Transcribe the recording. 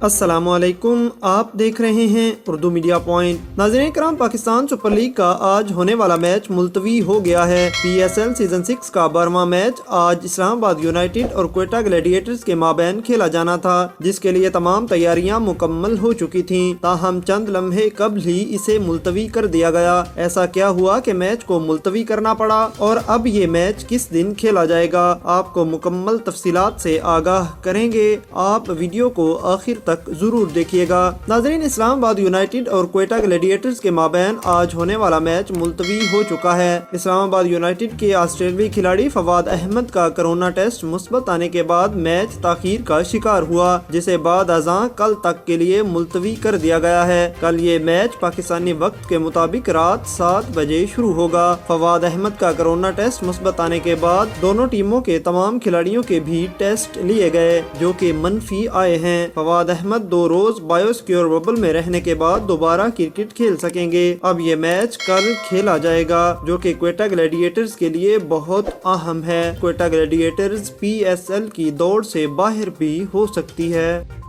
अस्सलामुअलैकुम, आप देख रहे हैं उर्दू मीडिया पॉइंट। नाज़रीन करام, पाकिस्तान सुपर लीग का आज होने वाला मैच मुलतवी हो गया है। PSL सीजन 6 का 12वां मैच आज इस्लामाबाद यूनाइटेड और क्वेटा ग्लैडिएटर्स के माबैन खेला जाना था, जिसके लिए तमाम तैयारियां मुकम्मल हो चुकी थीं। ताहम चंद लम्हे कबल ही इसे मुलतवी कर दिया गया। ऐसा क्या हुआ कि मैच को मुलतवी करना पड़ा और अब ये मैच किस दिन खेला जाएगा, आपको मुकम्मल तफसीलात से आगाह करेंगे। आप वीडियो को आखिर तक जरूर देखिएगा। नाज़रीन, इस्लामाबाद यूनाइटेड और क्वेटा ग्लैडिएटर्स के माबैन आज होने वाला मैच मुलतवी हो चुका है। इस्लामाबाद यूनाइटेड के ऑस्ट्रेलियाई खिलाड़ी फवाद अहमद का कोरोना टेस्ट मुस्बत आने के बाद मैच ताखीर का शिकार हुआ, जिसे बाद अज़ां कल तक के लिए मुलतवी कर दिया गया है। कल ये मैच पाकिस्तानी वक्त के मुताबिक रात 7 बजे शुरू होगा। फवाद अहमद का कोरोना टेस्ट मुस्बत आने के बाद दोनों टीमों के तमाम खिलाड़ियों के भी टेस्ट लिए गए, जो कि मनफी आए हैं। फवाद अहमद 2 रोज बायोसिक्योर बबल में रहने के बाद दोबारा क्रिकेट खेल सकेंगे। अब ये मैच कल खेला जाएगा, जो कि क्वेटा ग्लैडिएटर्स के लिए बहुत अहम है। क्वेटा ग्लैडिएटर्स PSL की दौड़ से बाहर भी हो सकती है।